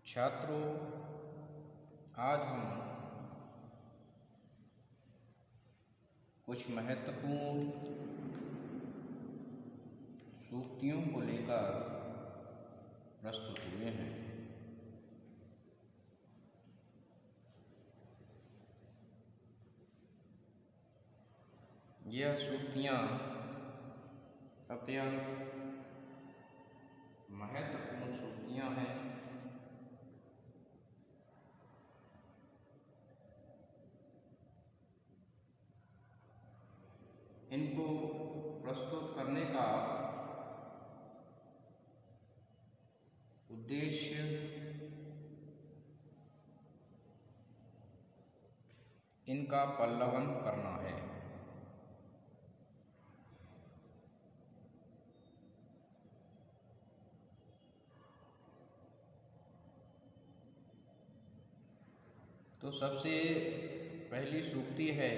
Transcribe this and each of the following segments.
छात्रों, आज हम कुछ महत्वपूर्ण सूक्तियों को लेकर प्रस्तुत हुए हैं। यह सूक्तियाँ अत्यंत महत्वपूर्ण सूक्तियाँ हैं। इनको प्रस्तुत करने का उद्देश्य इनका पल्लवन करना है। तो सबसे पहली सूक्ति है,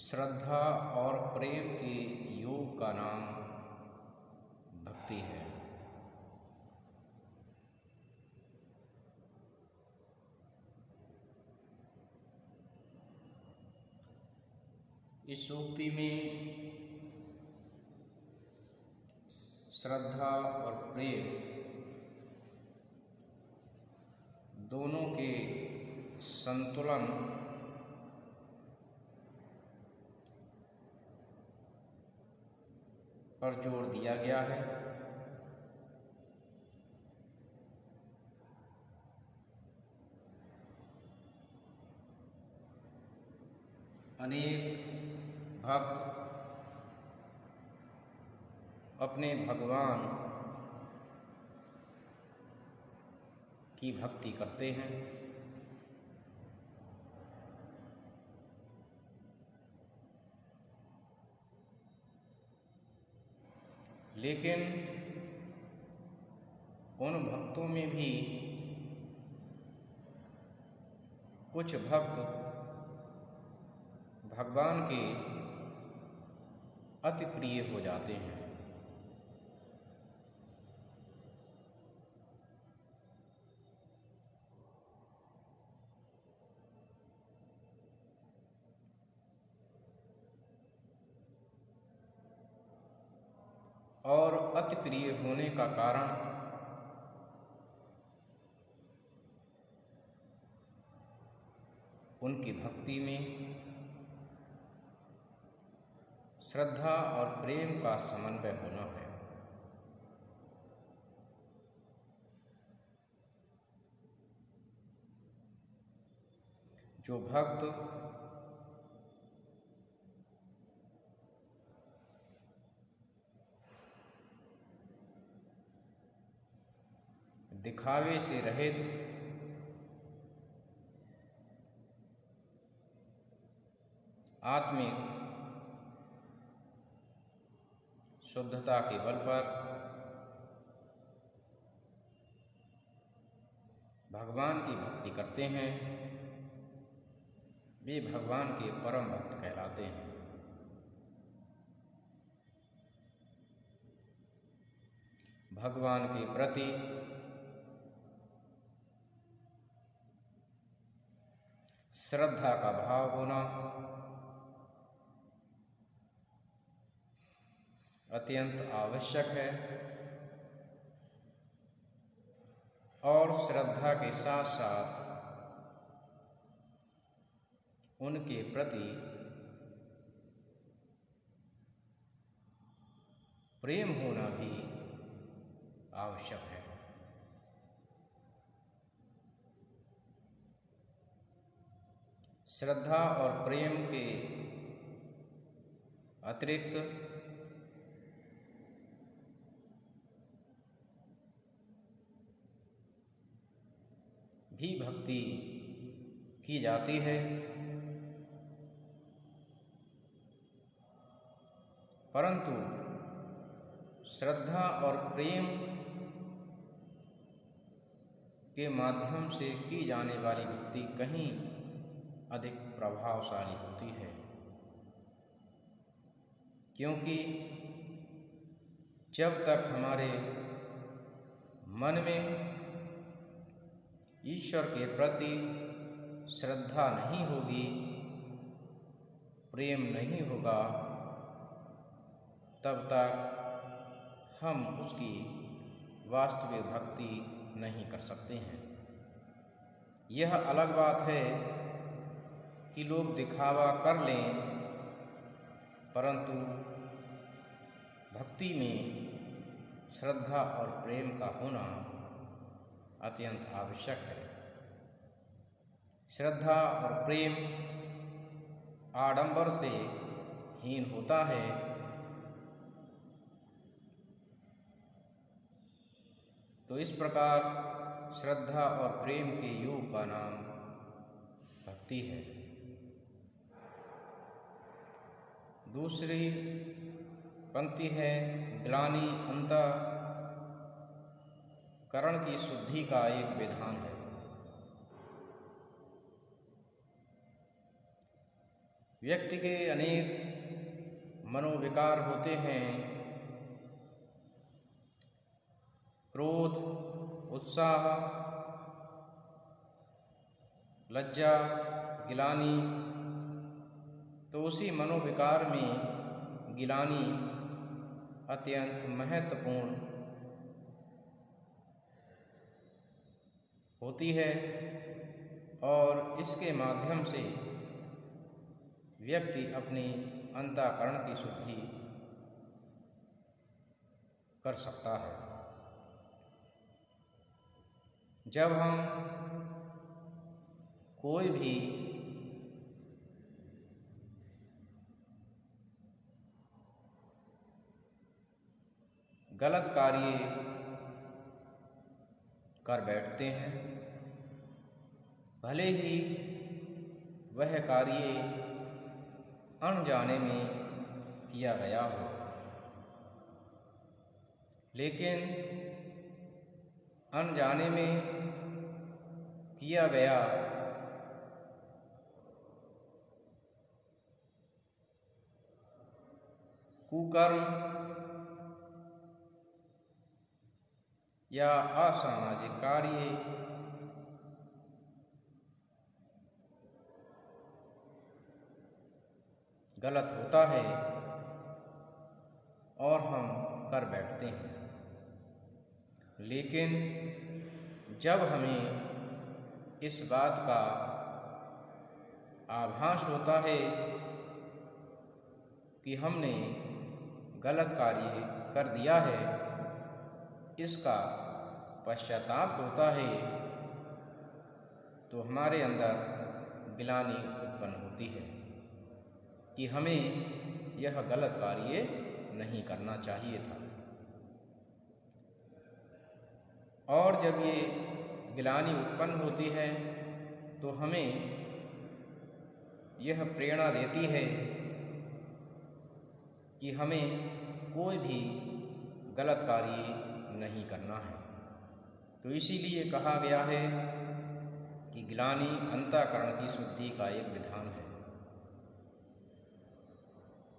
श्रद्धा और प्रेम के योग का नाम भक्ति है। इस सूक्ति में श्रद्धा और प्रेम दोनों के संतुलन पर जोर दिया गया है। अनेक भक्त अपने भगवान की भक्ति करते हैं, लेकिन उन भक्तों में भी कुछ भक्त भगवान के अति प्रिय हो जाते हैं। और अति प्रिय होने का कारण उनकी भक्ति में श्रद्धा और प्रेम का समन्वय होना है। जो भक्त दिखावे से रहित आत्मिक शुद्धता के बल पर भगवान की भक्ति करते हैं, वे भगवान के परम भक्त कहलाते हैं। भगवान के प्रति श्रद्धा का भाव होना अत्यंत आवश्यक है, और श्रद्धा के साथ साथ उनके प्रति प्रेम होना भी आवश्यक है। श्रद्धा और प्रेम के अतिरिक्त भी भक्ति की जाती है, परंतु श्रद्धा और प्रेम के माध्यम से की जाने वाली भक्ति कहीं अधिक प्रभावशाली होती है, क्योंकि जब तक हमारे मन में ईश्वर के प्रति श्रद्धा नहीं होगी, प्रेम नहीं होगा, तब तक हम उसकी वास्तविक भक्ति नहीं कर सकते हैं। यह अलग बात है कि लोग दिखावा कर लें, परंतु भक्ति में श्रद्धा और प्रेम का होना अत्यंत आवश्यक है। श्रद्धा और प्रेम आडंबर से हीन होता है। तो इस प्रकार श्रद्धा और प्रेम के योग का नाम भक्ति है। दूसरी पंक्ति है, ग्लानि अंतःकरण की शुद्धि का एक विधान है। व्यक्ति के अनेक मनोविकार होते हैं। क्रोध, उत्साह, लज्जा, गिलानी। तो उसी मनोविकार में गिलानी अत्यंत महत्वपूर्ण होती है और इसके माध्यम से व्यक्ति अपनी अंतःकरण की शुद्धि कर सकता है। जब हम कोई भी गलत कार्य कर बैठते हैं, भले ही वह कार्य अनजाने में किया गया हो, लेकिन अनजाने में किया गया कुकर्म या असामाजिक कार्य गलत होता है और हम कर बैठते हैं। लेकिन जब हमें इस बात का आभास होता है कि हमने गलत कार्य कर दिया है, इसका पश्चाताप होता है, तो हमारे अंदर ग्लानि उत्पन्न होती है कि हमें यह गलत कार्य नहीं करना चाहिए था। और जब ये ग्लानि उत्पन्न होती है तो हमें यह प्रेरणा देती है कि हमें कोई भी गलत कार्य नहीं करना है। तो इसीलिए कहा गया है कि ग्लानि अंतःकरण की शुद्धि का एक विधान है।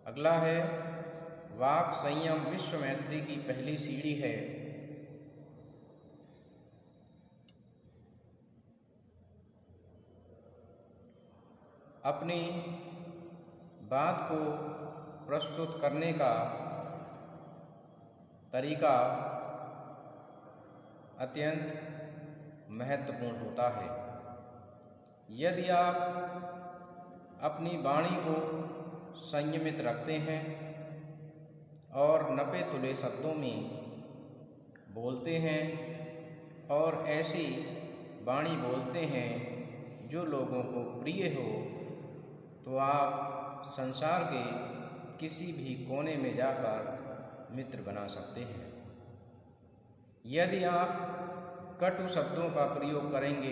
अगला है, वाक् संयम विश्व मैत्री की पहली सीढ़ी है। अपनी बात को प्रस्तुत करने का तरीका अत्यंत महत्वपूर्ण होता है। यदि आप अपनी वाणी को संयमित रखते हैं और नपे तुले शब्दों में बोलते हैं और ऐसी वाणी बोलते हैं जो लोगों को प्रिय हो, तो आप संसार के किसी भी कोने में जाकर मित्र बना सकते हैं। यदि आप कटु शब्दों का प्रयोग करेंगे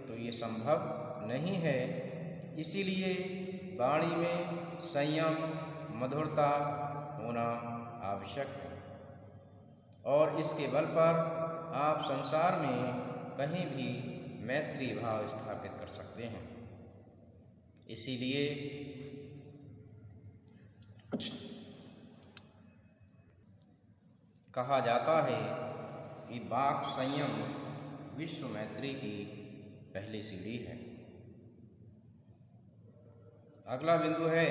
तो ये संभव नहीं है। इसीलिए वाणी में संयम, मधुरता होना आवश्यक है और इसके बल पर आप संसार में कहीं भी मैत्री भाव स्थापित कर सकते हैं। इसीलिए कहा जाता है कि वाक् संयम विश्व मैत्री की पहली सीढ़ी है। अगला बिंदु है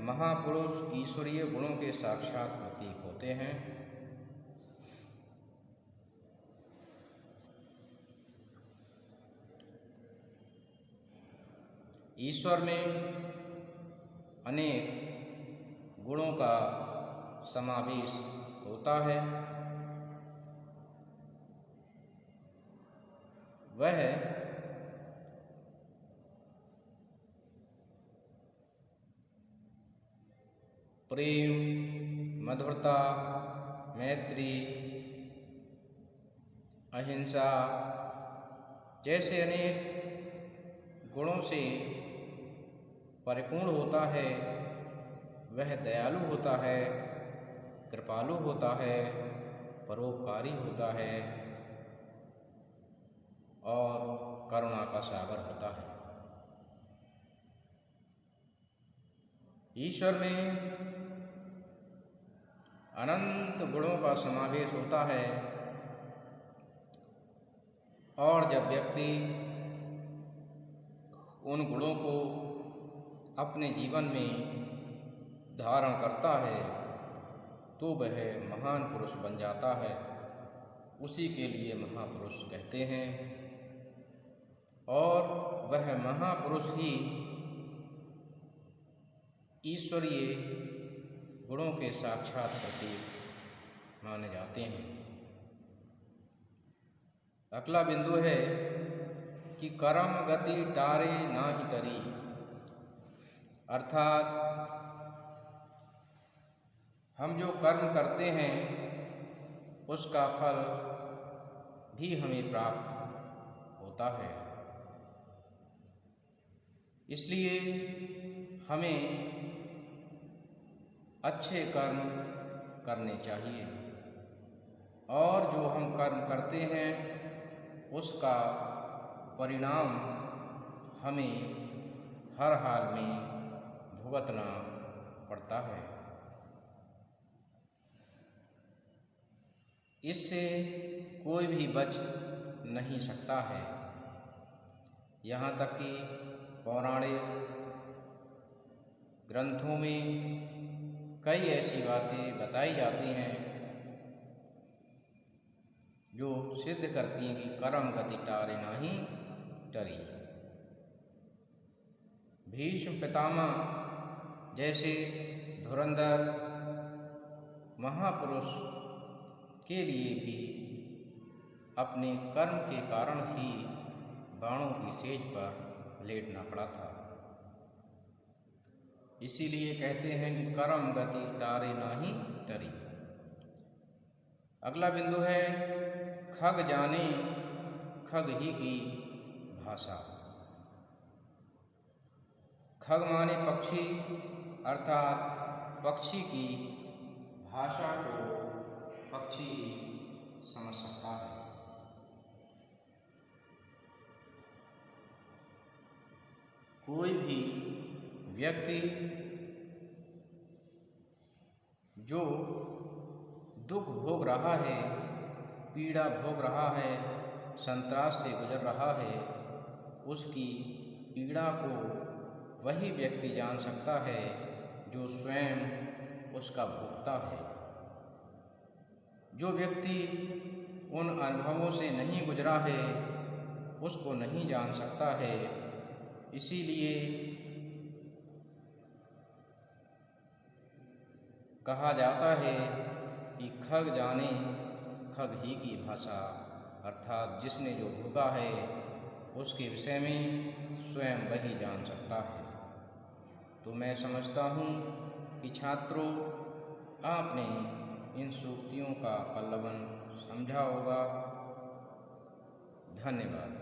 महापुरुष ईश्वरीय गुणों के साक्षात प्रतीक होते हैं। ईश्वर में अनेक गुणों का समावेश होता है। वह प्रेम, मधुरता, मैत्री, अहिंसा जैसे अनेक गुणों से परिपूर्ण होता है। वह दयालु होता है, कृपालु होता है, परोपकारी होता है और करुणा का सागर होता है। ईश्वर में अनंत गुणों का समावेश होता है और जब व्यक्ति उन गुणों को अपने जीवन में धारण करता है तो वह महान पुरुष बन जाता है। उसी के लिए महापुरुष कहते हैं और वह महापुरुष ही ईश्वरीय गुणों के साक्षात प्रतीक माने जाते हैं। अगला बिंदु है कि कर्म गति टारे नाहि टरी, अर्थात हम जो कर्म करते हैं उसका फल भी हमें प्राप्त होता है। इसलिए हमें अच्छे कर्म करने चाहिए और जो हम कर्म करते हैं उसका परिणाम हमें हर हाल में भुगतना पड़ता है। इससे कोई भी बच नहीं सकता है। यहाँ तक कि पौराणिक ग्रंथों में कई ऐसी बातें बताई जाती हैं जो सिद्ध करती हैं कि कर्म गति टारे नाहि टरी। भीष्म पितामह जैसे धुरंधर महापुरुष के लिए भी अपने कर्म के कारण ही बाणों की सेज पर लेटना पड़ा था। इसीलिए कहते हैं कि कर्म गति टारे नाहि टरी। अगला बिंदु है खग जाने खग ही की भाषा। खग माने पक्षी, अर्थात पक्षी की भाषा को पक्षी समझ सकता है। कोई भी व्यक्ति जो दुख भोग रहा है, पीड़ा भोग रहा है, संत्रास से गुजर रहा है, उसकी पीड़ा को वही व्यक्ति जान सकता है जो स्वयं उसका भोगता है। जो व्यक्ति उन अनुभवों से नहीं गुजरा है उसको नहीं जान सकता है। इसीलिए कहा जाता है कि खग जाने खग ही की भाषा, अर्थात जिसने जो भोगा है उसके विषय में स्वयं वही जान सकता है। तो मैं समझता हूँ कि छात्रों आपने इन सूक्तियों का पल्लवन समझा होगा। धन्यवाद।